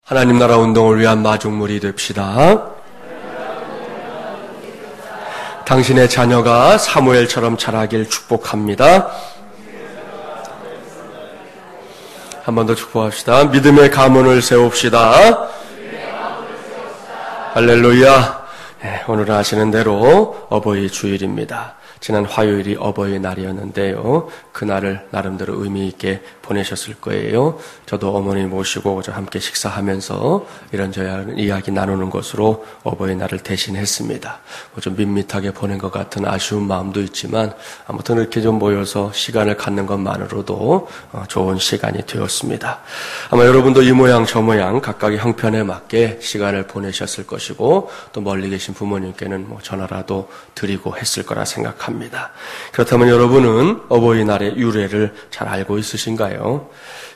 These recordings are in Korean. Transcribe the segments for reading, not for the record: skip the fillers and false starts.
하나님 나라 운동을 위한 마중물이 됩시다. 당신의 자녀가 사무엘처럼 자라길 축복합니다. 한 번 더 축복합시다. 믿음의 가문을 세웁시다. 할렐루야. 네, 오늘 아시는 대로 어버이 주일입니다. 지난 화요일이 어버이날이었는데요. 그날을 나름대로 의미 있게 보내셨을 거예요. 저도 어머니 모시고 함께 식사하면서 이런저런 이야기 나누는 것으로 어버이날을 대신했습니다. 좀 밋밋하게 보낸 것 같은 아쉬운 마음도 있지만 아무튼 이렇게 좀 모여서 시간을 갖는 것만으로도 좋은 시간이 되었습니다. 아마 여러분도 이 모양 저 모양 각각의 형편에 맞게 시간을 보내셨을 것이고 또 멀리 계신 부모님께는 전화라도 드리고 했을 거라 생각합니다. 그렇다면 여러분은 어버이날의 유래를 잘 알고 있으신가요?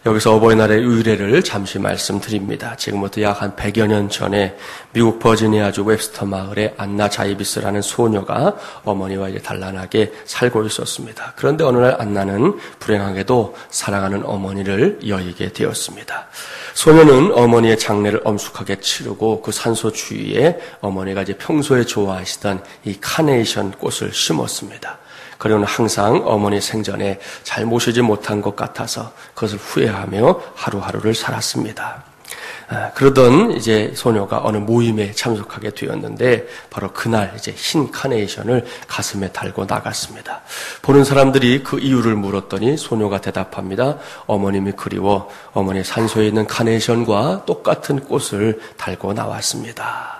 여기서 어버이날의 유래를 잠시 말씀드립니다. 지금부터 약 한 100여 년 전에 미국 버지니아주 웹스터 마을에 안나 자이비스라는 소녀가 어머니와 이제 단란하게 살고 있었습니다. 그런데 어느 날 안나는 불행하게도 사랑하는 어머니를 여의게 되었습니다. 소녀는 어머니의 장례를 엄숙하게 치르고 그 산소 주위에 어머니가 이제 평소에 좋아하시던 이 카네이션 꽃을 심었습니다. 그리고는 항상 어머니 생전에 잘 모시지 못한 것 같아서 그것을 후회하며 하루하루를 살았습니다. 그러던 이제 소녀가 어느 모임에 참석하게 되었는데 바로 그날 이제 흰 카네이션을 가슴에 달고 나갔습니다. 보는 사람들이 그 이유를 물었더니 소녀가 대답합니다. 어머님이 그리워 어머니 산소에 있는 카네이션과 똑같은 꽃을 달고 나왔습니다.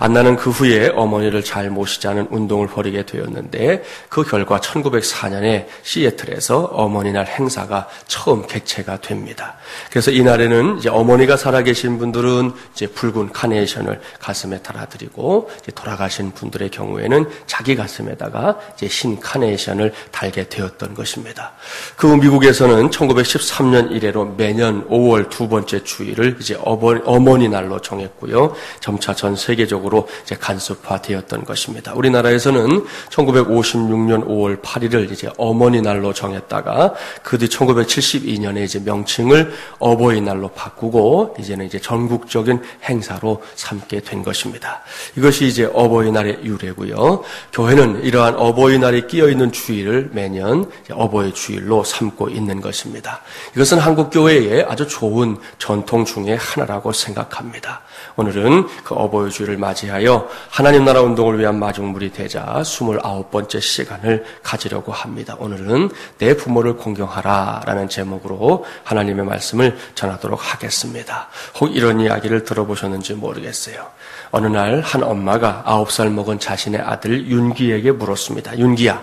안나는 그 후에 어머니를 잘 모시자는 운동을 벌이게 되었는데 그 결과 1904년에 시애틀에서 어머니날 행사가 처음 개최가 됩니다. 그래서 이날에는 이제 어머니가 살아계신 분들은 이제 붉은 카네이션을 가슴에 달아드리고 이제 돌아가신 분들의 경우에는 자기 가슴에다가 이제 흰 카네이션을 달게 되었던 것입니다. 그 미국에서는 1913년 이래로 매년 5월 두 번째 주일을 이제 어머니 날로 정했고요. 점차 전 세계적으로 이제 간섭화되었던 것입니다. 우리나라에서는 1956년 5월 8일을 이제 어머니 날로 정했다가 그 뒤 1972년에 이제 명칭을 어버이날로 바꾸고 이제는 이제 전국적인 행사로 삼게 된 것입니다. 이것이 이제 어버이날의 유래고요. 교회는 이러한 어버이날이 끼어 있는 주일을 매년 어버이 주일로 삼고 있는 것입니다. 이것은 한국 교회의 아주 좋은 전통 중에 하나라고 생각합니다. 오늘은 그 어버이 주일을 맞이하여 하나님 나라 운동을 위한 마중물이 되자 29번째 시간을 가지려고 합니다. 오늘은 내 부모를 공경하라 라는 제목으로 하나님의 말씀을 전하도록 하겠습니다. 혹 이런 이야기를 들어보셨는지 모르겠어요. 어느 날 한 엄마가 9살 먹은 자신의 아들 윤기에게 물었습니다. 윤기야,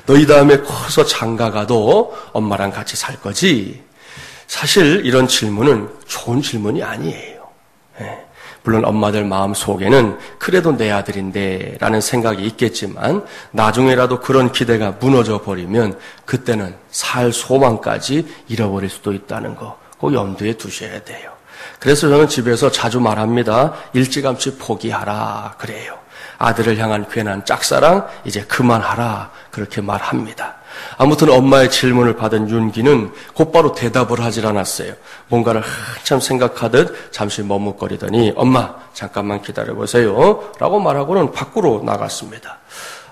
너희 다음에 커서 장가가도 엄마랑 같이 살 거지? 사실 이런 질문은 좋은 질문이 아니에요. 물론 엄마들 마음 속에는 그래도 내 아들인데 라는 생각이 있겠지만 나중에라도 그런 기대가 무너져 버리면 그때는 살 소망까지 잃어버릴 수도 있다는 거 꼭 염두에 두셔야 돼요. 그래서 저는 집에서 자주 말합니다. 일찌감치 포기하라 그래요. 아들을 향한 괜한 짝사랑 이제 그만하라 그렇게 말합니다. 아무튼 엄마의 질문을 받은 윤기는 곧바로 대답을 하질 않았어요. 뭔가를 한참 생각하듯 잠시 머뭇거리더니 엄마 잠깐만 기다려보세요 라고 말하고는 밖으로 나갔습니다.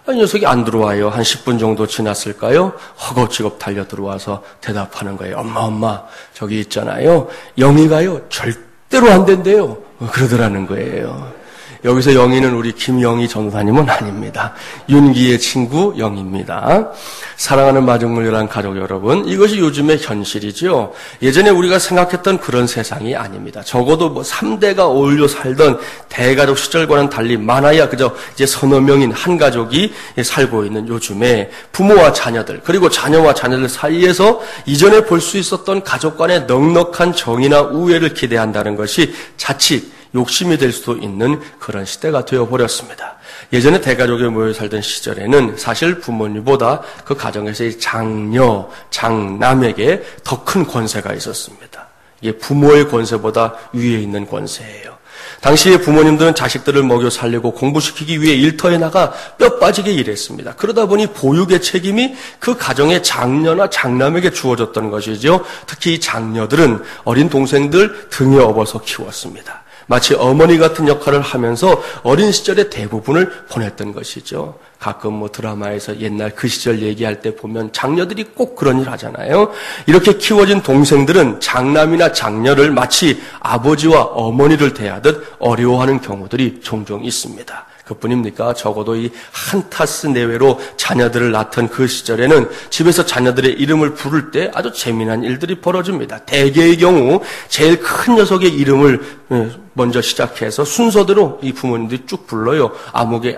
이 녀석이 안 들어와요. 한 10분 정도 지났을까요? 허겁지겁 달려 들어와서 대답하는 거예요. 엄마 저기 있잖아요. 영희가요 절대로 안 된대요. 그러더라는 거예요. 여기서 영희는 우리 김영희 전도사님은 아닙니다. 윤기의 친구 영희입니다. 사랑하는 마중물이란 가족 여러분, 이것이 요즘의 현실이죠. 예전에 우리가 생각했던 그런 세상이 아닙니다. 적어도 3대가 어울려 살던 대가족 시절과는 달리 많아야 그저 이제 서너 명인 한 가족이 살고 있는 요즘에 부모와 자녀들 그리고 자녀와 자녀들 사이에서 이전에 볼 수 있었던 가족 간의 넉넉한 정이나 우애를 기대한다는 것이 자칫 욕심이 될 수도 있는 그런 시대가 되어버렸습니다. 예전에 대가족에 모여 살던 시절에는 사실 부모님보다 그 가정에서의 장녀, 장남에게 더 큰 권세가 있었습니다. 이게 부모의 권세보다 위에 있는 권세예요. 당시의 부모님들은 자식들을 먹여 살리고 공부시키기 위해 일터에 나가 뼈 빠지게 일했습니다. 그러다 보니 보육의 책임이 그 가정의 장녀나 장남에게 주어졌던 것이죠. 특히 이 장녀들은 어린 동생들 등에 업어서 키웠습니다. 마치 어머니 같은 역할을 하면서 어린 시절의 대부분을 보냈던 것이죠. 가끔 드라마에서 옛날 그 시절 얘기할 때 보면 장녀들이 꼭 그런 일 하잖아요. 이렇게 키워진 동생들은 장남이나 장녀를 마치 아버지와 어머니를 대하듯 어려워하는 경우들이 종종 있습니다. 그뿐입니까? 적어도 이 한타스 내외로 자녀들을 낳던 그 시절에는 집에서 자녀들의 이름을 부를 때 아주 재미난 일들이 벌어집니다. 대개의 경우 제일 큰 녀석의 이름을 먼저 시작해서 순서대로 이 부모님들이 쭉 불러요. 아무개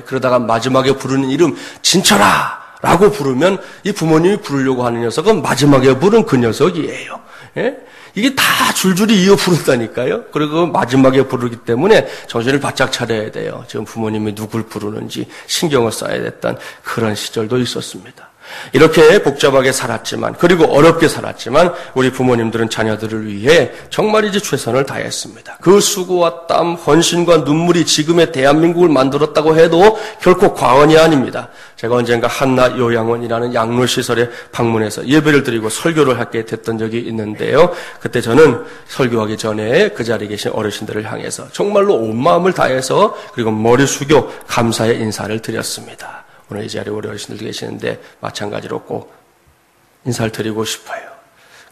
그러다가 마지막에 부르는 이름 진철아 라고 부르면 이 부모님이 부르려고 하는 녀석은 마지막에 부른 그 녀석이에요. 예? 이게 다 줄줄이 이어 부른다니까요. 그리고 마지막에 부르기 때문에 정신을 바짝 차려야 돼요. 지금 부모님이 누굴 부르는지 신경을 써야 됐던 그런 시절도 있었습니다. 이렇게 복잡하게 살았지만, 그리고 어렵게 살았지만 우리 부모님들은 자녀들을 위해 정말 이제 최선을 다했습니다. 그 수고와 땀, 헌신과 눈물이 지금의 대한민국을 만들었다고 해도 결코 과언이 아닙니다. 제가 언젠가 한나 요양원이라는 양로시설에 방문해서 예배를 드리고 설교를 하게 됐던 적이 있는데요. 그때 저는 설교하기 전에 그 자리에 계신 어르신들을 향해서 정말로 온 마음을 다해서 그리고 머리 숙여 감사의 인사를 드렸습니다. 오늘 이 자리에 우리 어르신들 계시는데 마찬가지로 꼭 인사를 드리고 싶어요.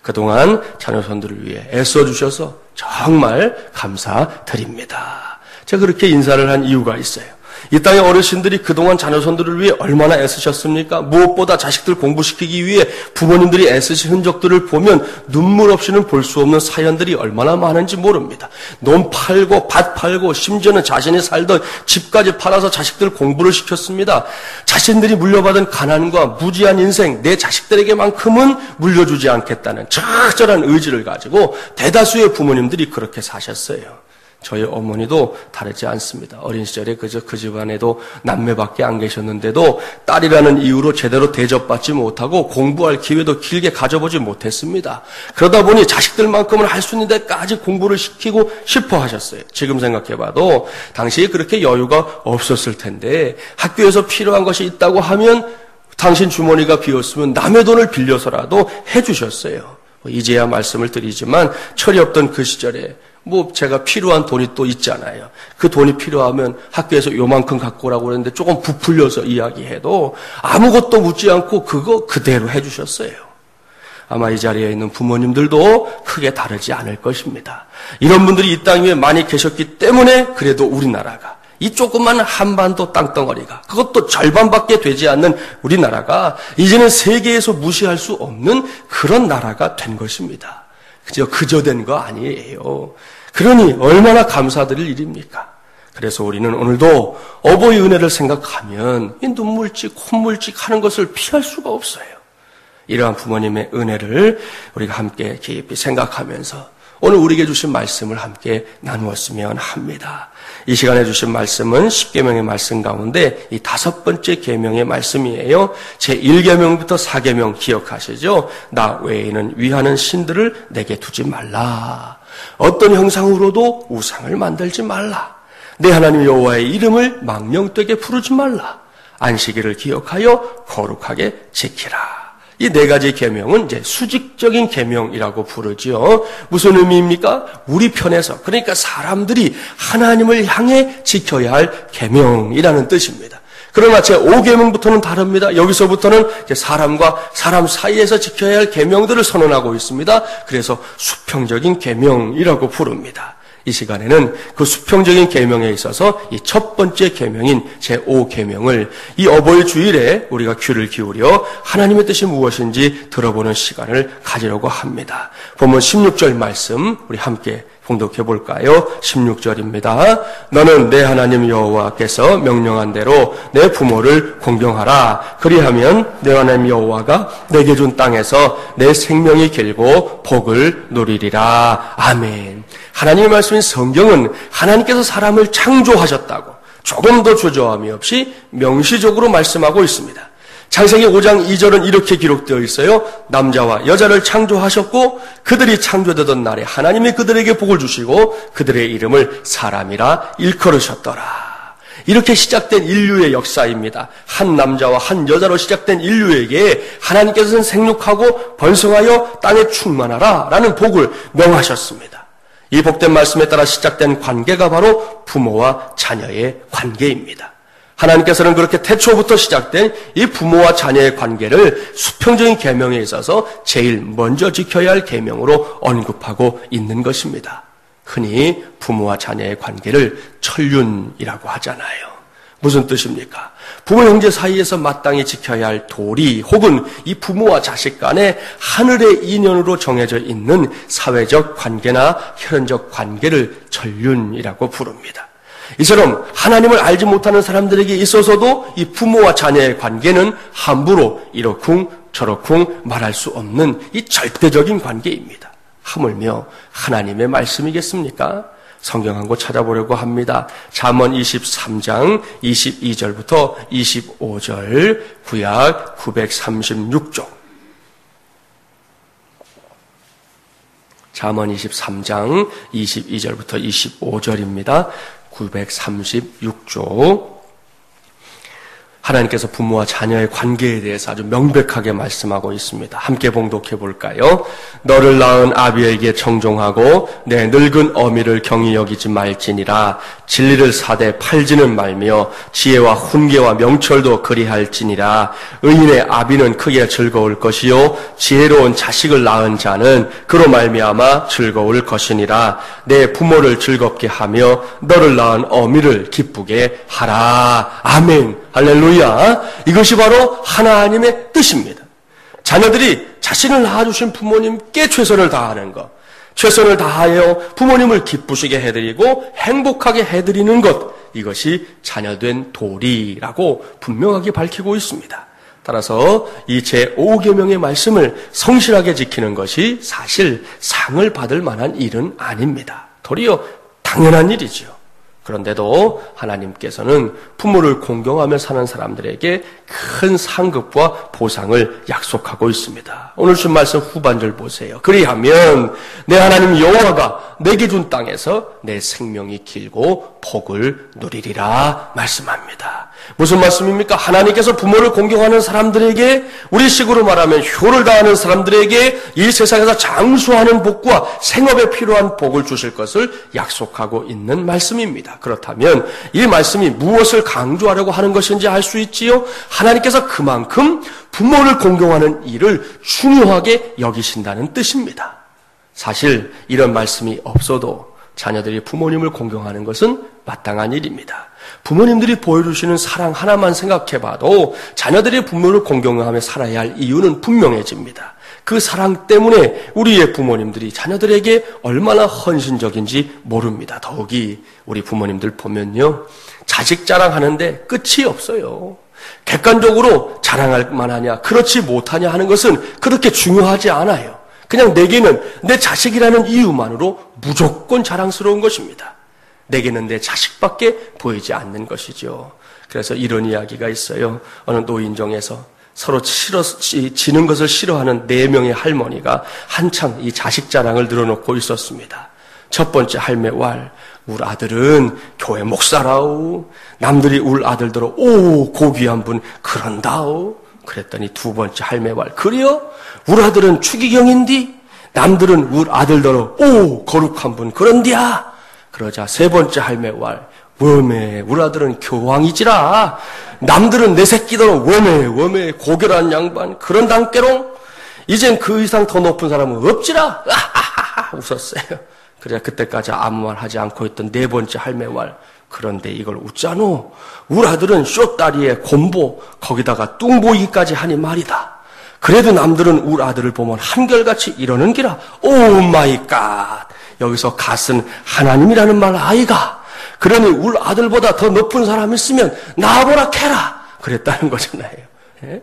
그동안 자녀손들을 위해 애써주셔서 정말 감사드립니다. 제가 그렇게 인사를 한 이유가 있어요. 이 땅의 어르신들이 그동안 자녀손들을 위해 얼마나 애쓰셨습니까? 무엇보다 자식들 공부시키기 위해 부모님들이 애쓰신 흔적들을 보면 눈물 없이는 볼 수 없는 사연들이 얼마나 많은지 모릅니다. 논 팔고 밭 팔고 심지어는 자신이 살던 집까지 팔아서 자식들 공부를 시켰습니다. 자신들이 물려받은 가난과 무지한 인생 내 자식들에게만큼은 물려주지 않겠다는 절절한 의지를 가지고 대다수의 부모님들이 그렇게 사셨어요. 저희 어머니도 다르지 않습니다. 어린 시절에 그저 그 집안에도 남매밖에 안 계셨는데도 딸이라는 이유로 제대로 대접받지 못하고 공부할 기회도 길게 가져보지 못했습니다. 그러다 보니 자식들만큼은 할 수 있는 데까지 공부를 시키고 싶어 하셨어요. 지금 생각해봐도 당시에 그렇게 여유가 없었을 텐데 학교에서 필요한 것이 있다고 하면 당신 주머니가 비었으면 남의 돈을 빌려서라도 해주셨어요. 이제야 말씀을 드리지만 철이 없던 그 시절에 제가 필요한 돈이 또 있잖아요. 그 돈이 필요하면 학교에서 요만큼 갖고 오라고 그랬는데 조금 부풀려서 이야기해도 아무것도 묻지 않고 그거 그대로 해주셨어요. 아마 이 자리에 있는 부모님들도 크게 다르지 않을 것입니다. 이런 분들이 이 땅 위에 많이 계셨기 때문에 그래도 우리나라가 이 조그만 한반도 땅덩어리가 그것도 절반밖에 되지 않는 우리나라가 이제는 세계에서 무시할 수 없는 그런 나라가 된 것입니다. 그저 된 거 아니에요. 그러니 얼마나 감사드릴 일입니까? 그래서 우리는 오늘도 어버이 은혜를 생각하면 이 눈물찍 콧물찍 하는 것을 피할 수가 없어요. 이러한 부모님의 은혜를 우리가 함께 깊이 생각하면서 오늘 우리에게 주신 말씀을 함께 나누었으면 합니다. 이 시간에 주신 말씀은 10계명의 말씀 가운데 이 5번째 계명의 말씀이에요. 제1계명부터 4계명 기억하시죠? 나 외에는 위하는 신들을 내게 두지 말라. 어떤 형상으로도 우상을 만들지 말라. 내 하나님 여호와의 이름을 망령되게 부르지 말라. 안식일을 기억하여 거룩하게 지키라. 이 4가지 계명은 이제 수직적인 계명이라고 부르죠. 무슨 의미입니까? 우리 편에서, 그러니까 사람들이 하나님을 향해 지켜야 할 계명이라는 뜻입니다. 그러나 제5계명부터는 다릅니다. 여기서부터는 이제 사람과 사람 사이에서 지켜야 할 계명들을 선언하고 있습니다. 그래서 수평적인 계명이라고 부릅니다. 이 시간에는 그 수평적인 계명에 있어서 이 첫 번째 계명인 제5계명을 이 어버이 주일에 우리가 귀를 기울여 하나님의 뜻이 무엇인지 들어보는 시간을 가지려고 합니다. 본문 16절 말씀 우리 함께 봉독해 볼까요? 16절입니다. 너는 내 하나님 여호와께서 명령한 대로 내 부모를 공경하라. 그리하면 내 하나님 여호와가 내게 준 땅에서 내 생명이 길고 복을 누리리라. 아멘. 하나님의 말씀인 성경은 하나님께서 사람을 창조하셨다고 조금 더 주저함이 없이 명시적으로 말씀하고 있습니다. 창세기 5장 2절은 이렇게 기록되어 있어요. 남자와 여자를 창조하셨고 그들이 창조되던 날에 하나님이 그들에게 복을 주시고 그들의 이름을 사람이라 일컬으셨더라. 이렇게 시작된 인류의 역사입니다. 한 남자와 한 여자로 시작된 인류에게 하나님께서는 생육하고 번성하여 땅에 충만하라 라는 복을 명하셨습니다. 이 복된 말씀에 따라 시작된 관계가 바로 부모와 자녀의 관계입니다. 하나님께서는 그렇게 태초부터 시작된 이 부모와 자녀의 관계를 수평적인 계명에 있어서 제일 먼저 지켜야 할 계명으로 언급하고 있는 것입니다. 흔히 부모와 자녀의 관계를 천륜이라고 하잖아요. 무슨 뜻입니까? 부모 형제 사이에서 마땅히 지켜야 할 도리 혹은 이 부모와 자식 간의 하늘의 인연으로 정해져 있는 사회적 관계나 혈연적 관계를 천륜이라고 부릅니다. 이처럼 하나님을 알지 못하는 사람들에게 있어서도 이 부모와 자녀의 관계는 함부로 이러쿵 저러쿵 말할 수 없는 이 절대적인 관계입니다. 하물며 하나님의 말씀이겠습니까? 성경 한 곳 찾아보려고 합니다. 잠언 23장 22절부터 25절 구약 936쪽. 잠언 23장 22절부터 25절입니다. 936쪽. 하나님께서 부모와 자녀의 관계에 대해서 아주 명백하게 말씀하고 있습니다. 함께 봉독해 볼까요? 너를 낳은 아비에게 청종하고 내 늙은 어미를 경히 여기지 말지니라. 진리를 사되 팔지는 말며 지혜와 훈계와 명철도 그리할지니라. 의인의 아비는 크게 즐거울 것이요 지혜로운 자식을 낳은 자는 그로 말미암아 즐거울 것이니라. 내 부모를 즐겁게 하며 너를 낳은 어미를 기쁘게 하라. 아멘. 할렐루야. 이것이 바로 하나님의 뜻입니다. 자녀들이 자신을 낳아주신 부모님께 최선을 다하는 것, 최선을 다하여 부모님을 기쁘시게 해드리고 행복하게 해드리는 것, 이것이 자녀된 도리라고 분명하게 밝히고 있습니다. 따라서 이 제5계명의 말씀을 성실하게 지키는 것이 사실 상을 받을 만한 일은 아닙니다. 도리어 당연한 일이죠. 그런데도 하나님께서는 부모를 공경하며 사는 사람들에게 큰 상급과 보상을 약속하고 있습니다. 오늘 준 말씀 후반절 보세요. 그리하면 내 하나님 여호와가 내게 준 땅에서 내 생명이 길고 복을 누리리라 말씀합니다. 무슨 말씀입니까? 하나님께서 부모를 공경하는 사람들에게, 우리식으로 말하면 효를 다하는 사람들에게 이 세상에서 장수하는 복과 생업에 필요한 복을 주실 것을 약속하고 있는 말씀입니다. 그렇다면 이 말씀이 무엇을 강조하려고 하는 것인지 알 수 있지요? 하나님께서 그만큼 부모를 공경하는 일을 중요하게 여기신다는 뜻입니다. 사실 이런 말씀이 없어도 자녀들이 부모님을 공경하는 것은 마땅한 일입니다. 부모님들이 보여주시는 사랑 하나만 생각해봐도 자녀들이 부모를 공경하며 살아야 할 이유는 분명해집니다. 그 사랑 때문에 우리의 부모님들이 자녀들에게 얼마나 헌신적인지 모릅니다. 더욱이 우리 부모님들 보면요, 자식 자랑하는데 끝이 없어요. 객관적으로 자랑할 만하냐 그렇지 못하냐 하는 것은 그렇게 중요하지 않아요. 그냥 내게는 내 자식이라는 이유만으로 무조건 자랑스러운 것입니다. 내게는 내 자식밖에 보이지 않는 것이죠. 그래서 이런 이야기가 있어요. 어느 노인정에서 서로 지는 것을 싫어하는 4명의 할머니가 한창 이 자식 자랑을 늘어놓고 있었습니다. 첫 번째 할매 왈, 우리 아들은 교회 목사라오. 남들이 우리 아들들어 오 고귀한 분 그런다오. 그랬더니 두 번째 할매 왈, 그래요? 우리 아들은 추기경인디 남들은 우리 아들들어 오 거룩한 분 그런디야. 그러자 세 번째 할매 왈, 웜에 우리 아들은 교황이지라. 남들은 내 새끼들은 웜에 고결한 양반 그런 단께롱. 이젠 그 이상 더 높은 사람은 없지라. 아하하하 웃었어요. 그래야 그때까지 아무 말 하지 않고 있던 네 번째 할매 왈, 그런데 이걸 웃자노. 우리 아들은 쇼다리에 곰보 거기다가 뚱보이기까지 하니 말이다. 그래도 남들은 우리 아들을 보면 한결같이 이러는 기라. 오 마이 갓. 여기서 갓은 하나님이라는 말 아이가. 그러니 우리 아들보다 더 높은 사람 있으면 나보라 캐라. 그랬다는 거잖아요. 예?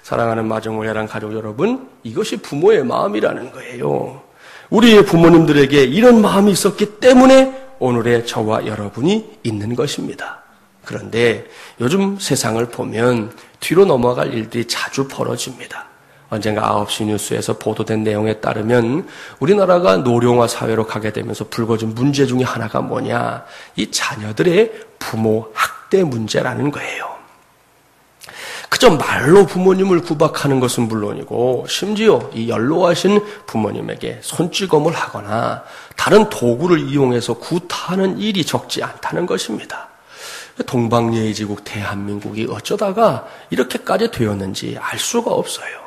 사랑하는 마정오야랑 가족 여러분, 이것이 부모의 마음이라는 거예요. 우리의 부모님들에게 이런 마음이 있었기 때문에 오늘의 저와 여러분이 있는 것입니다. 그런데 요즘 세상을 보면 뒤로 넘어갈 일들이 자주 벌어집니다. 언젠가 9시 뉴스에서 보도된 내용에 따르면 우리나라가 노령화 사회로 가게 되면서 불거진 문제 중에 하나가 뭐냐? 이 자녀들의 부모 학대 문제라는 거예요. 그저 말로 부모님을 구박하는 것은 물론이고 심지어 이 연로하신 부모님에게 손찌검을 하거나 다른 도구를 이용해서 구타하는 일이 적지 않다는 것입니다. 동방예의지국 대한민국이 어쩌다가 이렇게까지 되었는지 알 수가 없어요.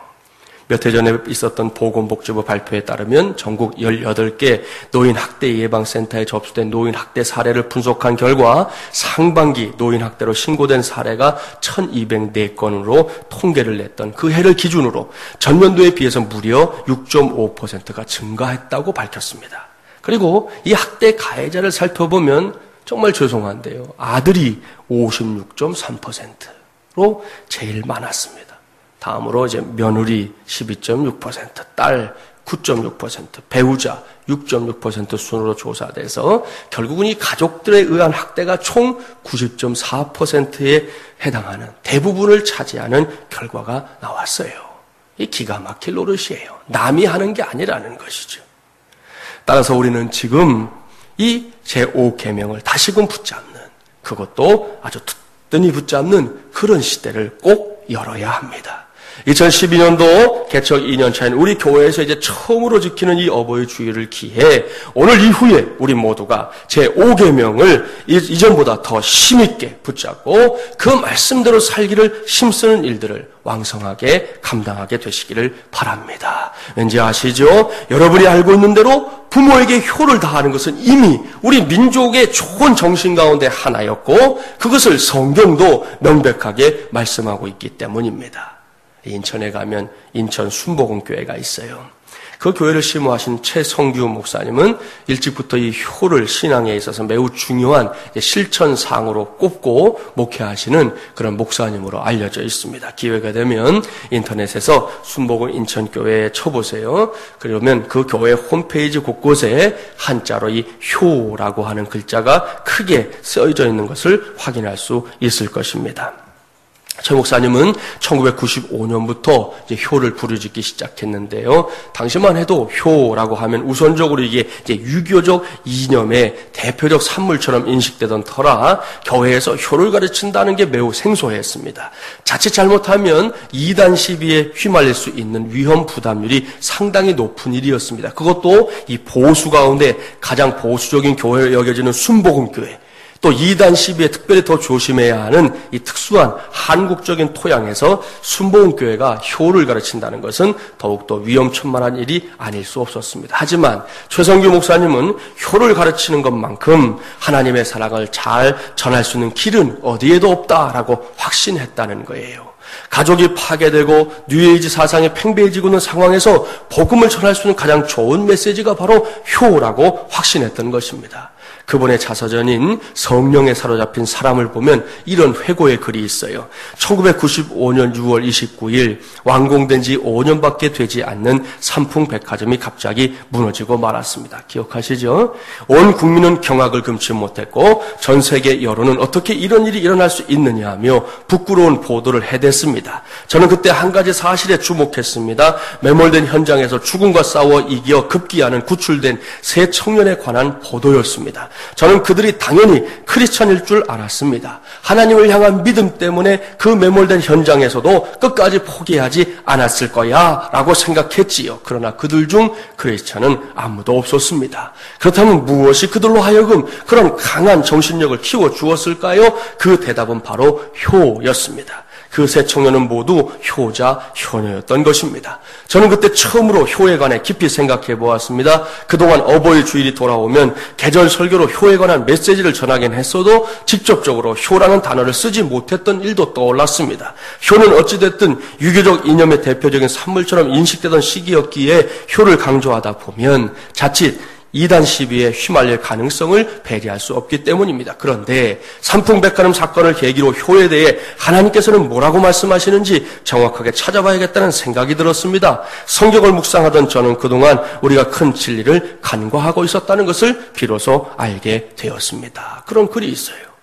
몇 해 전에 있었던 보건복지부 발표에 따르면 전국 18개 노인학대 예방센터에 접수된 노인학대 사례를 분석한 결과 상반기 노인학대로 신고된 사례가 1204건으로 통계를 냈던 그 해를 기준으로 전년도에 비해서 무려 6.5%가 증가했다고 밝혔습니다. 그리고 이 학대 가해자를 살펴보면 정말 죄송한데요. 아들이 56.3%로 제일 많았습니다. 다음으로 이제 며느리 12.6%, 딸 9.6%, 배우자 6.6% 순으로 조사돼서 결국은 이 가족들에 의한 학대가 총 90.4%에 해당하는 대부분을 차지하는 결과가 나왔어요. 이 기가 막힐 노릇이에요. 남이 하는 게 아니라는 것이죠. 따라서 우리는 지금 이 제5계명을 다시금 붙잡는, 그것도 아주 든든히 붙잡는 그런 시대를 꼭 열어야 합니다. 2012년도 개척 2년차인 우리 교회에서 이제 처음으로 지키는 이 어버이 주일을 기해 오늘 이후에 우리 모두가 제5계명을 이전보다 더 힘있게 붙잡고 그 말씀대로 살기를 힘쓰는 일들을 왕성하게 감당하게 되시기를 바랍니다. 왠지 아시죠? 여러분이 알고 있는 대로 부모에게 효를 다하는 것은 이미 우리 민족의 좋은 정신 가운데 하나였고 그것을 성경도 명백하게 말씀하고 있기 때문입니다. 인천에 가면 인천 순복음교회가 있어요. 그 교회를 심호하신 최성규 목사님은 일찍부터 이 효를 신앙에 있어서 매우 중요한 실천상으로 꼽고 목회하시는 그런 목사님으로 알려져 있습니다. 기회가 되면 인터넷에서 순복음 인천교회에 쳐보세요. 그러면 그 교회 홈페이지 곳곳에 한자로 이 효라고 하는 글자가 크게 쓰여져 있는 것을 확인할 수 있을 것입니다. 최 목사님은 1995년부터 이제 효를 부르짖기 시작했는데요. 당시만 해도 효라고 하면 우선적으로 이게 이제 유교적 이념의 대표적 산물처럼 인식되던 터라 교회에서 효를 가르친다는 게 매우 생소했습니다. 자칫 잘못하면 이단 시비에 휘말릴 수 있는 위험 부담률이 상당히 높은 일이었습니다. 그것도 이 보수 가운데 가장 보수적인 교회로 여겨지는 순복음교회, 또 이단 시비에 특별히 더 조심해야 하는 이 특수한 한국적인 토양에서 순복음교회가 효를 가르친다는 것은 더욱더 위험천만한 일이 아닐 수 없었습니다. 하지만 최성규 목사님은 효를 가르치는 것만큼 하나님의 사랑을 잘 전할 수 있는 길은 어디에도 없다라고 확신했다는 거예요. 가족이 파괴되고 뉴에이지 사상이 팽배해지고 있는 상황에서 복음을 전할 수 있는 가장 좋은 메시지가 바로 효라고 확신했던 것입니다. 그분의 자서전인 성령에 사로잡힌 사람을 보면 이런 회고의 글이 있어요. 1995년 6월 29일 완공된 지 5년밖에 되지 않는 삼풍백화점이 갑자기 무너지고 말았습니다. 기억하시죠? 온 국민은 경악을 금치 못했고 전 세계 여론은 어떻게 이런 일이 일어날 수 있느냐 하며 부끄러운 보도를 해댔습니다. 저는 그때 한 가지 사실에 주목했습니다. 매몰된 현장에서 죽음과 싸워 이겨 급기야는 구출된 세 청년에 관한 보도였습니다. 저는 그들이 당연히 크리스천일 줄 알았습니다. 하나님을 향한 믿음 때문에 그 매몰된 현장에서도 끝까지 포기하지 않았을 거야 라고 생각했지요. 그러나 그들 중 크리스천은 아무도 없었습니다. 그렇다면 무엇이 그들로 하여금 그런 강한 정신력을 키워주었을까요? 그 대답은 바로 효였습니다. 그 세 청년은 모두 효자, 효녀였던 것입니다. 저는 그때 처음으로 효에 관해 깊이 생각해 보았습니다. 그동안 어버이 주일이 돌아오면 계절 설교로 효에 관한 메시지를 전하긴 했어도 직접적으로 효라는 단어를 쓰지 못했던 일도 떠올랐습니다. 효는 어찌됐든 유교적 이념의 대표적인 산물처럼 인식되던 시기였기에 효를 강조하다 보면 자칫 이단 시비에 휘말릴 가능성을 배제할 수 없기 때문입니다. 그런데 삼풍백화점 사건을 계기로 효에 대해 하나님께서는 뭐라고 말씀하시는지 정확하게 찾아봐야겠다는 생각이 들었습니다. 성경을 묵상하던 저는 그동안 우리가 큰 진리를 간과하고 있었다는 것을 비로소 알게 되었습니다. 그런 글이 있어요.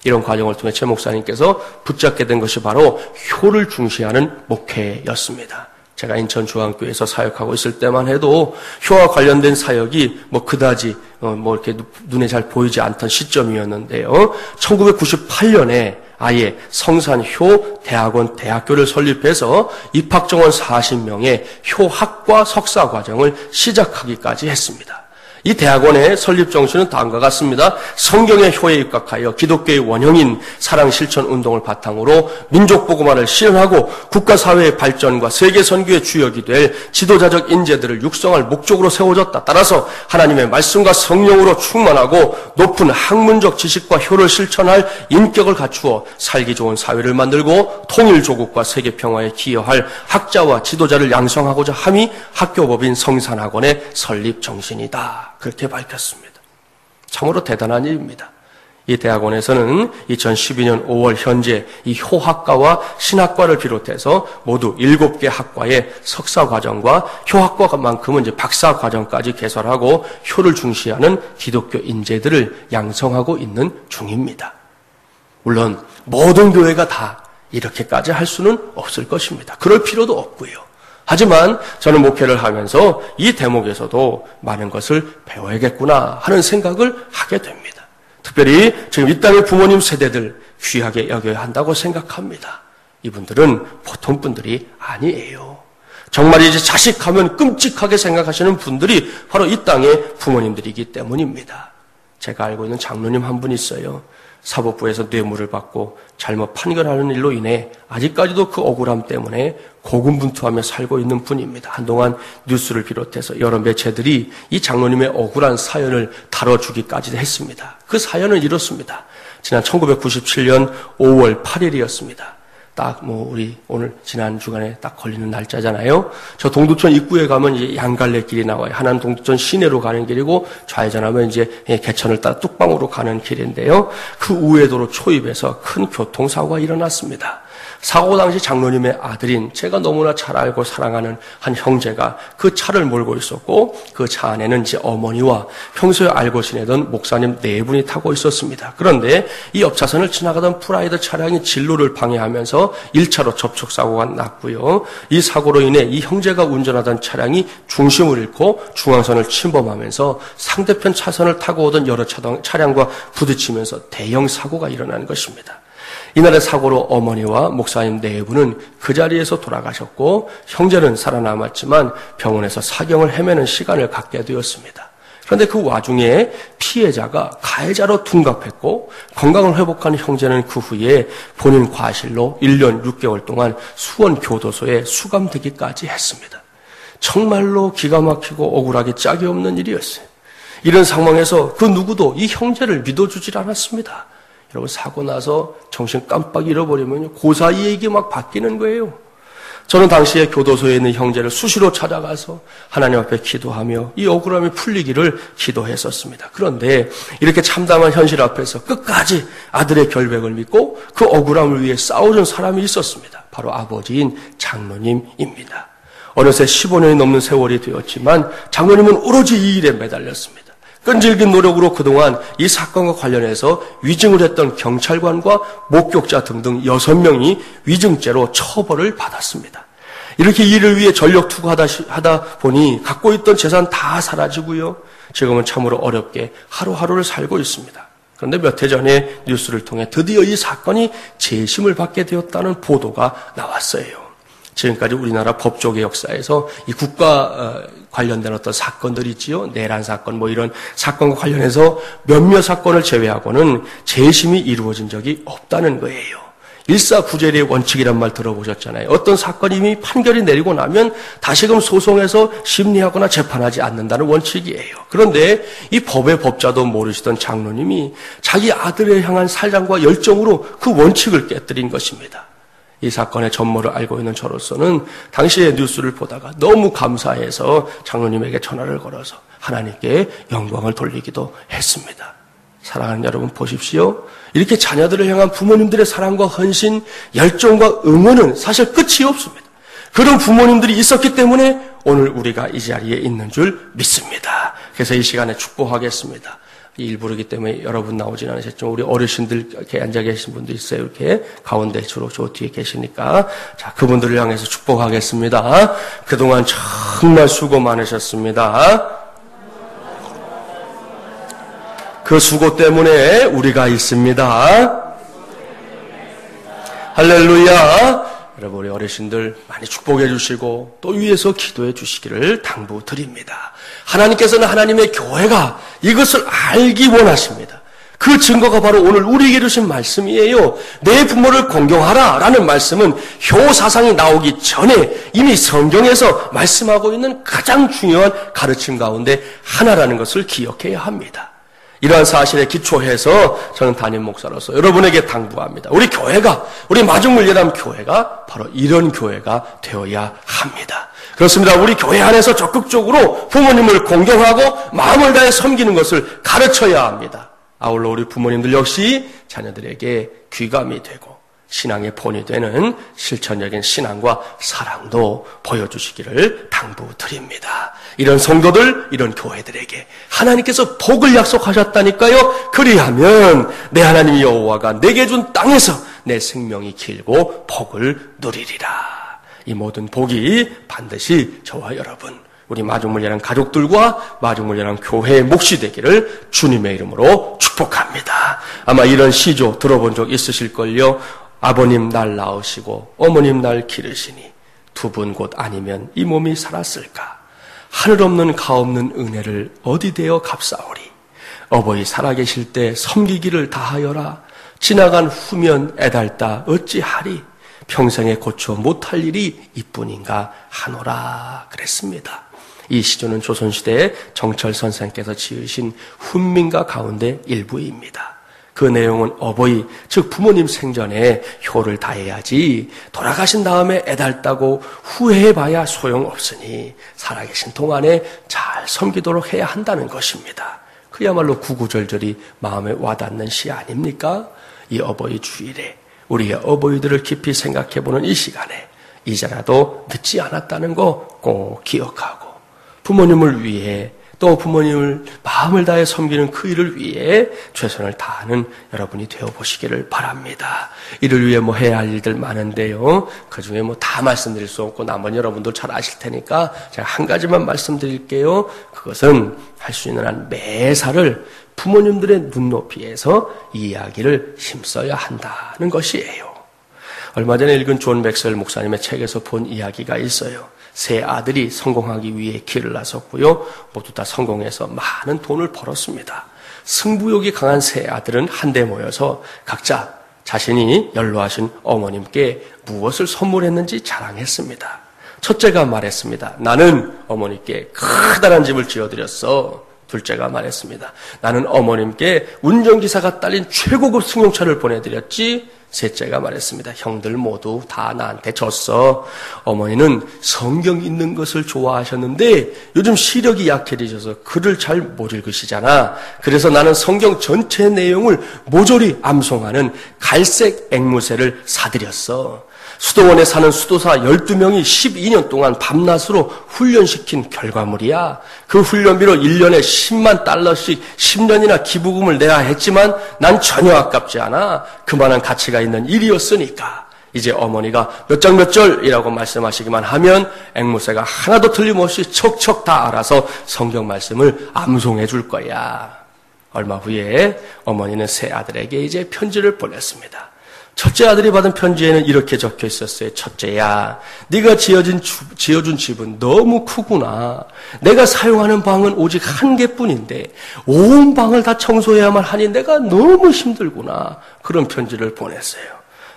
이런 과정을 통해 최 목사님께서 붙잡게 된 것이 바로 효를 중시하는 목회였습니다. 제가 인천중앙교회에서 사역하고 있을 때만 해도 효와 관련된 사역이 그다지 이렇게 눈에 잘 보이지 않던 시점이었는데요. 1998년에 아예 성산효 대학원 대학교를 설립해서 입학 정원 40명의 효학과 석사 과정을 시작하기까지 했습니다. 이 대학원의 설립 정신은 다음과 같습니다. 성경의 효에 입각하여 기독교의 원형인 사랑 실천 운동을 바탕으로 민족 복음화를 실현하고 국가 사회의 발전과 세계 선교의 주역이 될 지도자적 인재들을 육성할 목적으로 세워졌다. 따라서 하나님의 말씀과 성령으로 충만하고 높은 학문적 지식과 효를 실천할 인격을 갖추어 살기 좋은 사회를 만들고 통일 조국과 세계 평화에 기여할 학자와 지도자를 양성하고자 함이 학교법인 성산학원의 설립 정신이다. 그렇게 밝혔습니다. 참으로 대단한 일입니다. 이 대학원에서는 2012년 5월 현재 이 효학과와 신학과를 비롯해서 모두 7개 학과의 석사 과정과 효학과만큼은 이제 박사 과정까지 개설하고 효를 중시하는 기독교 인재들을 양성하고 있는 중입니다. 물론 모든 교회가 다 이렇게까지 할 수는 없을 것입니다. 그럴 필요도 없고요. 하지만 저는 목회를 하면서 이 대목에서도 많은 것을 배워야겠구나 하는 생각을 하게 됩니다. 특별히 지금 이 땅의 부모님 세대들 귀하게 여겨야 한다고 생각합니다. 이분들은 보통 분들이 아니에요. 정말 이제 자식하면 끔찍하게 생각하시는 분들이 바로 이 땅의 부모님들이기 때문입니다. 제가 알고 있는 장로님 한 분 있어요. 사법부에서 뇌물을 받고 잘못 판결하는 일로 인해 아직까지도 그 억울함 때문에 고군분투하며 살고 있는 분입니다. 한동안 뉴스를 비롯해서 여러 매체들이 이 장로님의 억울한 사연을 다뤄주기까지 했습니다. 그 사연은 이렇습니다. 지난 1997년 5월 8일이었습니다. 딱 우리 오늘 지난 주간에 딱 걸리는 날짜잖아요. 저 동두천 입구에 가면 이제 양갈래 길이 나와요. 하나는 동두천 시내로 가는 길이고 좌회전하면 이제 개천을 따라 뚝방으로 가는 길인데요. 그 우회도로 초입에서 큰 교통사고가 일어났습니다. 사고 당시 장로님의 아들인 제가 너무나 잘 알고 사랑하는 한 형제가 그 차를 몰고 있었고 그 차 안에는 제 어머니와 평소에 알고 지내던 목사님 4분이 타고 있었습니다. 그런데 이 옆차선을 지나가던 프라이드 차량이 진로를 방해하면서 1차로 접촉사고가 났고요. 이 사고로 인해 이 형제가 운전하던 차량이 중심을 잃고 중앙선을 침범하면서 상대편 차선을 타고 오던 여러 차량과 부딪히면서 대형 사고가 일어난 것입니다. 이날의 사고로 어머니와 목사님 4분은 그 자리에서 돌아가셨고 형제는 살아남았지만 병원에서 사경을 헤매는 시간을 갖게 되었습니다. 그런데 그 와중에 피해자가 가해자로 둔갑했고 건강을 회복한 형제는 그 후에 본인 과실로 1년 6개월 동안 수원교도소에 수감되기까지 했습니다. 정말로 기가 막히고 억울하게 짝이 없는 일이었어요. 이런 상황에서 그 누구도 이 형제를 믿어주질 않았습니다. 여러분 사고 나서 정신 깜빡 잃어버리면 그 사이에 이게 막 바뀌는 거예요. 저는 당시에 교도소에 있는 형제를 수시로 찾아가서 하나님 앞에 기도하며 이 억울함이 풀리기를 기도했었습니다. 그런데 이렇게 참담한 현실 앞에서 끝까지 아들의 결백을 믿고 그 억울함을 위해 싸워준 사람이 있었습니다. 바로 아버지인 장로님입니다. 어느새 15년이 넘는 세월이 되었지만 장로님은 오로지 이 일에 매달렸습니다. 끈질긴 노력으로 그동안 이 사건과 관련해서 위증을 했던 경찰관과 목격자 등등 6명이 위증죄로 처벌을 받았습니다. 이렇게 일을 위해 전력 투구하다 보니 갖고 있던 재산 다 사라지고요. 지금은 참으로 어렵게 하루하루를 살고 있습니다. 그런데 몇 해 전에 뉴스를 통해 드디어 이 사건이 재심을 받게 되었다는 보도가 나왔어요. 지금까지 우리나라 법조계 역사에서 이 국가 관련된 어떤 사건들이 있지요. 내란 사건 이런 사건과 관련해서 몇몇 사건을 제외하고는 재심이 이루어진 적이 없다는 거예요. 일사구제리의 원칙이란 말 들어보셨잖아요. 어떤 사건이 이미 판결이 내리고 나면 다시금 소송해서 심리하거나 재판하지 않는다는 원칙이에요. 그런데 이 법의 법자도 모르시던 장로님이 자기 아들을 향한 사랑과 열정으로 그 원칙을 깨뜨린 것입니다. 이 사건의 전모를 알고 있는 저로서는 당시의 뉴스를 보다가 너무 감사해서 장로님에게 전화를 걸어서 하나님께 영광을 돌리기도 했습니다. 사랑하는 여러분 보십시오. 이렇게 자녀들을 향한 부모님들의 사랑과 헌신, 열정과 응원은 사실 끝이 없습니다. 그런 부모님들이 있었기 때문에 오늘 우리가 이 자리에 있는 줄 믿습니다. 그래서 이 시간에 축복하겠습니다. 일부르기 때문에 여러분 나오진 않으셨지만 우리 어르신들 이렇게 앉아 계신 분도 있어요. 이렇게 가운데 주로 저 뒤에 계시니까 자, 그분들을 향해서 축복하겠습니다. 그동안 정말 수고 많으셨습니다. 그 수고 때문에 우리가 있습니다. 할렐루야. 여러분 우리 어르신들 많이 축복해 주시고 또 위에서 기도해 주시기를 당부드립니다. 하나님께서는 하나님의 교회가 이것을 알기 원하십니다. 그 증거가 바로 오늘 우리에게 주신 말씀이에요. 내 부모를 공경하라 라는 말씀은 효사상이 나오기 전에 이미 성경에서 말씀하고 있는 가장 중요한 가르침 가운데 하나라는 것을 기억해야 합니다. 이러한 사실에 기초해서 저는 담임 목사로서 여러분에게 당부합니다. 우리 교회가, 우리 마중물예람 교회가 바로 이런 교회가 되어야 합니다. 그렇습니다. 우리 교회 안에서 적극적으로 부모님을 공경하고 마음을 다해 섬기는 것을 가르쳐야 합니다. 아울러 우리 부모님들 역시 자녀들에게 귀감이 되고 신앙의 본이 되는 실천적인 신앙과 사랑도 보여주시기를 당부드립니다. 이런 성도들, 이런 교회들에게 하나님께서 복을 약속하셨다니까요. 그리하면 내 하나님 여호와가 내게 준 땅에서 내 생명이 길고 복을 누리리라. 이 모든 복이 반드시 저와 여러분, 우리 마중물예람 가족들과 마중물예람 교회의 몫이 되기를 주님의 이름으로 축복합니다. 아마 이런 시조 들어본 적 있으실걸요. 아버님 날 낳으시고 어머님 날 기르시니 두 분 곧 아니면 이 몸이 살았을까. 하늘 없는 가 없는 은혜를 어디 대어 갚사오리. 어버이 살아계실 때 섬기기를 다하여라. 지나간 후면 애달다 어찌하리. 평생에 고쳐 못할 일이 이뿐인가 하노라 그랬습니다. 이 시조는 조선시대에 정철 선생께서 지으신 훈민가 가운데 일부입니다. 그 내용은 어버이, 즉 부모님 생전에 효를 다해야지 돌아가신 다음에 애달다고 후회해봐야 소용없으니 살아계신 동안에 잘 섬기도록 해야 한다는 것입니다. 그야말로 구구절절이 마음에 와닿는 시 아닙니까? 이 어버이 주일에 우리의 어버이들을 깊이 생각해보는 이 시간에 이제라도 늦지 않았다는 거 꼭 기억하고 부모님을 위해 또 부모님을 마음을 다해 섬기는 그 일을 위해 최선을 다하는 여러분이 되어보시기를 바랍니다. 이를 위해 해야 할 일들 많은데요. 그 중에 다 말씀드릴 수 없고 나머지 여러분도 잘 아실 테니까 제가 한 가지만 말씀드릴게요. 그것은 할 수 있는 한 매사를 부모님들의 눈높이에서 이 이야기를 힘써야 한다는 것이에요. 얼마 전에 읽은 존 맥스웰 목사님의 책에서 본 이야기가 있어요. 세 아들이 성공하기 위해 길을 나섰고요. 모두 다 성공해서 많은 돈을 벌었습니다. 승부욕이 강한 세 아들은 한데 모여서 각자 자신이 연로하신 어머님께 무엇을 선물했는지 자랑했습니다. 첫째가 말했습니다. 나는 어머니께 커다란 집을 지어드렸어. 둘째가 말했습니다. 나는 어머님께 운전기사가 딸린 최고급 승용차를 보내드렸지. 셋째가 말했습니다. 형들 모두 다 나한테 졌어. 어머니는 성경 읽는 것을 좋아하셨는데 요즘 시력이 약해지셔서 글을 잘 못 읽으시잖아. 그래서 나는 성경 전체 내용을 모조리 암송하는 갈색 앵무새를 사드렸어. 수도원에 사는 수도사 12명이 12년 동안 밤낮으로 훈련시킨 결과물이야. 그 훈련비로 1년에 10만 달러씩 10년이나 기부금을 내야 했지만 난 전혀 아깝지 않아. 그만한 가치가 있는 일이었으니까. 이제 어머니가 몇 장 몇 절이라고 말씀하시기만 하면 앵무새가 하나도 틀림없이 척척 다 알아서 성경 말씀을 암송해 줄 거야. 얼마 후에 어머니는 세 아들에게 이제 편지를 보냈습니다. 첫째 아들이 받은 편지에는 이렇게 적혀 있었어요. 첫째야, 네가 지어준 집은 너무 크구나. 내가 사용하는 방은 오직 한 개뿐인데 온 방을 다 청소해야만 하니 내가 너무 힘들구나. 그런 편지를 보냈어요.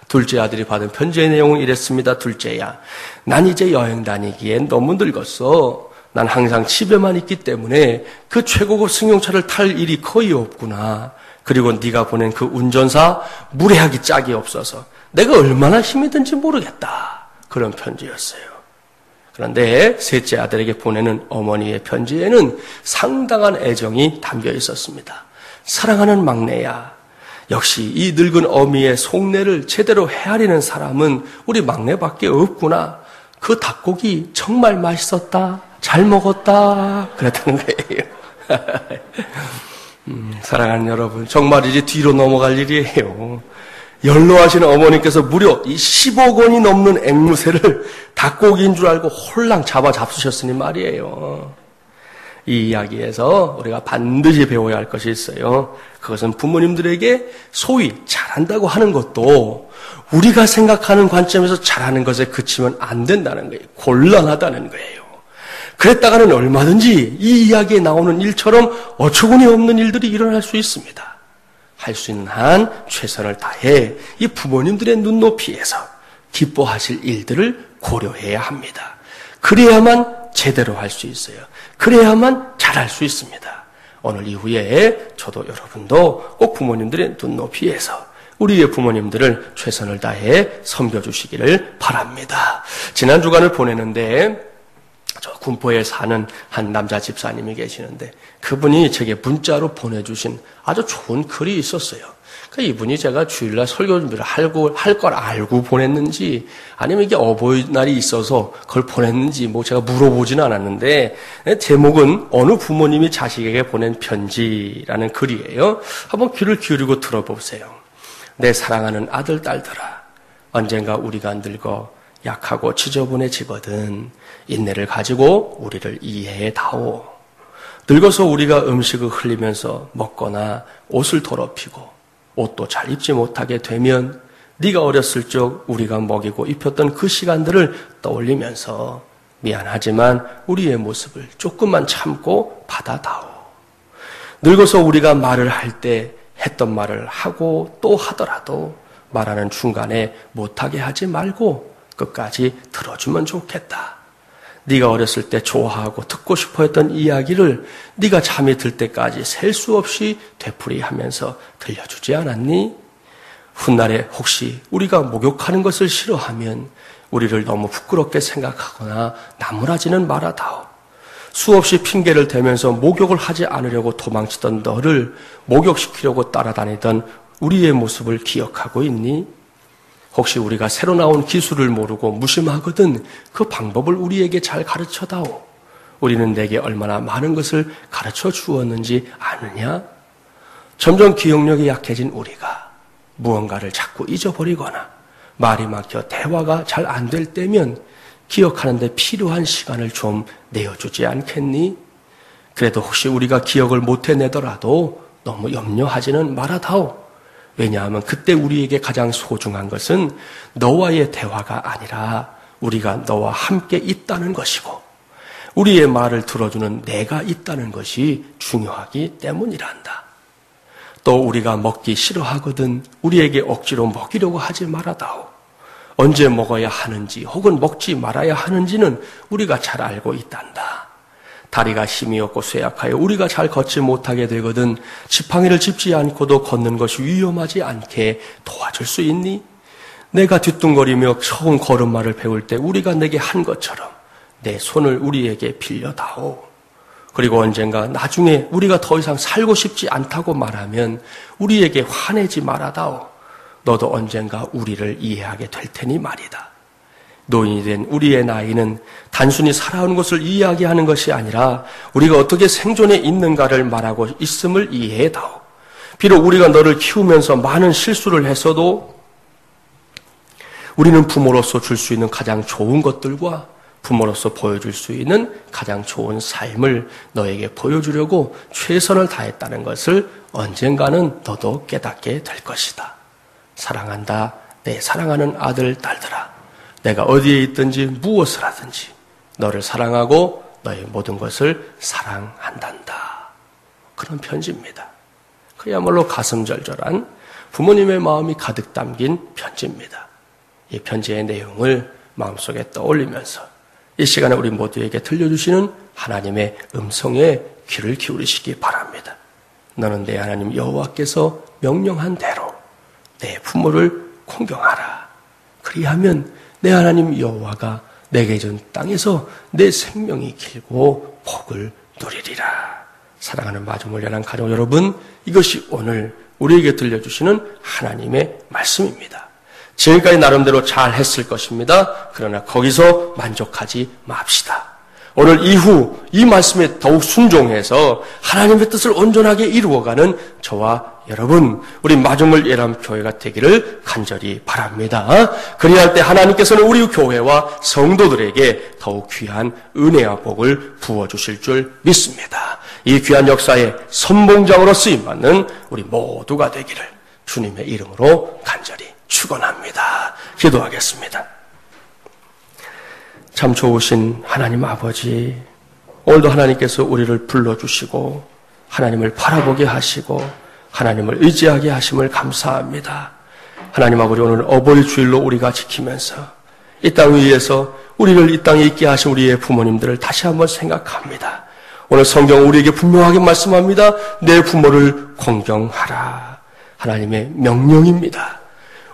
둘째 아들이 받은 편지의 내용은 이랬습니다. 둘째야, 난 이제 여행 다니기엔 너무 늙었어. 난 항상 집에만 있기 때문에 그 최고급 승용차를 탈 일이 거의 없구나. 그리고 네가 보낸 그 운전사 무례하기 짝이 없어서 내가 얼마나 힘이 든지 모르겠다. 그런 편지였어요. 그런데 셋째 아들에게 보내는 어머니의 편지에는 상당한 애정이 담겨 있었습니다. 사랑하는 막내야, 역시 이 늙은 어미의 속내를 제대로 헤아리는 사람은 우리 막내밖에 없구나. 그 닭고기 정말 맛있었다. 잘 먹었다. 그랬다는 거예요. 사랑하는 여러분, 정말 이제 뒤로 넘어갈 일이에요. 연로하신 어머니께서 무려 이 10억 원이 넘는 앵무새를 닭고기인 줄 알고 홀랑 잡수셨으니 말이에요. 이 이야기에서 우리가 반드시 배워야 할 것이 있어요. 그것은 부모님들에게 소위 잘한다고 하는 것도 우리가 생각하는 관점에서 잘하는 것에 그치면 안 된다는 거예요. 곤란하다는 거예요. 그랬다가는 얼마든지 이 이야기에 나오는 일처럼 어처구니 없는 일들이 일어날 수 있습니다. 할 수 있는 한 최선을 다해 이 부모님들의 눈높이에서 기뻐하실 일들을 고려해야 합니다. 그래야만 제대로 할 수 있어요. 그래야만 잘할 수 있습니다. 오늘 이후에 저도 여러분도 꼭 부모님들의 눈높이에서 우리의 부모님들을 최선을 다해 섬겨주시기를 바랍니다. 지난 주간을 보내는데 저 군포에 사는 한 남자 집사님이 계시는데 그분이 제게 문자로 보내주신 아주 좋은 글이 있었어요. 그러니까 이분이 제가 주일날 설교 준비를 할 걸 알고 보냈는지 아니면 이게 어버이날이 있어서 그걸 보냈는지 뭐 제가 물어보지는 않았는데 제목은 어느 부모님이 자식에게 보낸 편지라는 글이에요. 한번 귀를 기울이고 들어보세요. 내 사랑하는 아들, 딸들아, 언젠가 우리가 늙어 약하고 지저분해지거든 인내를 가지고 우리를 이해해다오. 늙어서 우리가 음식을 흘리면서 먹거나 옷을 더럽히고 옷도 잘 입지 못하게 되면 네가 어렸을 적 우리가 먹이고 입혔던 그 시간들을 떠올리면서 미안하지만 우리의 모습을 조금만 참고 받아다오. 늙어서 우리가 말을 할 때 했던 말을 하고 또 하더라도 말하는 중간에 못하게 하지 말고 끝까지 들어주면 좋겠다. 네가 어렸을 때 좋아하고 듣고 싶어 했던 이야기를 네가 잠이 들 때까지 셀 수 없이 되풀이하면서 들려주지 않았니? 훗날에 혹시 우리가 목욕하는 것을 싫어하면 우리를 너무 부끄럽게 생각하거나 나무라지는 말아다오. 수없이 핑계를 대면서 목욕을 하지 않으려고 도망치던 너를 목욕시키려고 따라다니던 우리의 모습을 기억하고 있니? 혹시 우리가 새로 나온 기술을 모르고 무심하거든 그 방법을 우리에게 잘 가르쳐다오. 우리는 내게 얼마나 많은 것을 가르쳐 주었는지 아느냐? 점점 기억력이 약해진 우리가 무언가를 자꾸 잊어버리거나 말이 막혀 대화가 잘 안 될 때면 기억하는 데 필요한 시간을 좀 내어주지 않겠니? 그래도 혹시 우리가 기억을 못 해내더라도 너무 염려하지는 말아다오. 왜냐하면 그때 우리에게 가장 소중한 것은 너와의 대화가 아니라 우리가 너와 함께 있다는 것이고 우리의 말을 들어주는 내가 있다는 것이 중요하기 때문이란다. 또 우리가 먹기 싫어하거든 우리에게 억지로 먹이려고 하지 말아다오. 언제 먹어야 하는지 혹은 먹지 말아야 하는지는 우리가 잘 알고 있단다. 다리가 힘이 없고 쇠약하여 우리가 잘 걷지 못하게 되거든 지팡이를 짚지 않고도 걷는 것이 위험하지 않게 도와줄 수 있니? 내가 뒤뚱거리며 처음 걸음마를 배울 때 우리가 내게 한 것처럼 내 손을 우리에게 빌려다오. 그리고 언젠가 나중에 우리가 더 이상 살고 싶지 않다고 말하면 우리에게 화내지 말아다오. 너도 언젠가 우리를 이해하게 될 테니 말이다. 노인이 된 우리의 나이는 단순히 살아온 것을 이야기하는 것이 아니라 우리가 어떻게 생존해 있는가를 말하고 있음을 이해해다오. 비록 우리가 너를 키우면서 많은 실수를 했어도 우리는 부모로서 줄 수 있는 가장 좋은 것들과 부모로서 보여줄 수 있는 가장 좋은 삶을 너에게 보여주려고 최선을 다했다는 것을 언젠가는 너도 깨닫게 될 것이다. 사랑한다, 내 사랑하는 아들, 딸들아. 내가 어디에 있든지 무엇을 하든지 너를 사랑하고 너의 모든 것을 사랑한단다. 그런 편지입니다. 그야말로 가슴 절절한 부모님의 마음이 가득 담긴 편지입니다. 이 편지의 내용을 마음속에 떠올리면서 이 시간에 우리 모두에게 들려주시는 하나님의 음성에 귀를 기울이시기 바랍니다. 너는 내 하나님 여호와께서 명령한 대로 내 부모를 공경하라. 그리하면 내 하나님 여호와가 내게 준 땅에서 내 생명이 길고 복을 누리리라. 사랑하는 마중을 연한 가족 여러분, 이것이 오늘 우리에게 들려주시는 하나님의 말씀입니다. 지금까지 나름대로 잘 했을 것입니다. 그러나 거기서 만족하지 맙시다. 오늘 이후 이 말씀에 더욱 순종해서 하나님의 뜻을 온전하게 이루어가는 저와 여러분, 우리 마중물 예람교회가 되기를 간절히 바랍니다. 그리할 때 하나님께서는 우리 교회와 성도들에게 더욱 귀한 은혜와 복을 부어주실 줄 믿습니다. 이 귀한 역사의 선봉장으로 쓰임받는 우리 모두가 되기를 주님의 이름으로 간절히 축원합니다. 기도하겠습니다. 참 좋으신 하나님 아버지, 오늘도 하나님께서 우리를 불러주시고 하나님을 바라보게 하시고 하나님을 의지하게 하심을 감사합니다. 하나님 아버지, 오늘 어버이 주일로 우리가 지키면서 이 땅 위에서 우리를 이 땅에 있게 하신 우리의 부모님들을 다시 한번 생각합니다. 오늘 성경 우리에게 분명하게 말씀합니다. 내 부모를 공경하라. 하나님의 명령입니다.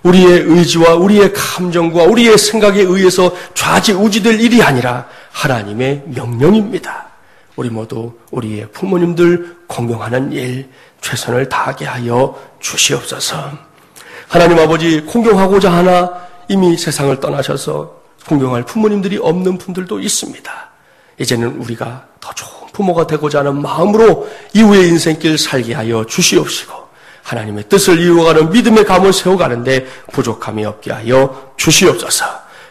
우리의 의지와 우리의 감정과 우리의 생각에 의해서 좌지우지될 일이 아니라 하나님의 명령입니다. 우리 모두 우리의 부모님들 공경하는 일 최선을 다하게 하여 주시옵소서. 하나님 아버지, 공경하고자 하나 이미 세상을 떠나셔서 공경할 부모님들이 없는 분들도 있습니다. 이제는 우리가 더 좋은 부모가 되고자 하는 마음으로 이후의 인생길 살게 하여 주시옵시고 하나님의 뜻을 이루어가는 믿음의 감을 세워가는데 부족함이 없게 하여 주시옵소서.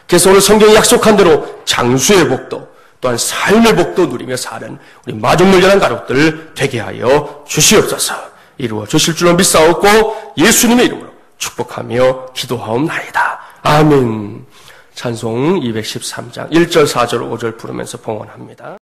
그래서 오늘 성경이 약속한 대로 장수의 복도 또한 삶의 복도 누리며 사는 우리 마중물전한 가족들 되게 하여 주시옵소서. 이루어 주실 줄로 믿사옵고 예수님의 이름으로 축복하며 기도하옵나이다. 아멘. 찬송 213장 1절 4절 5절 부르면서 봉헌합니다.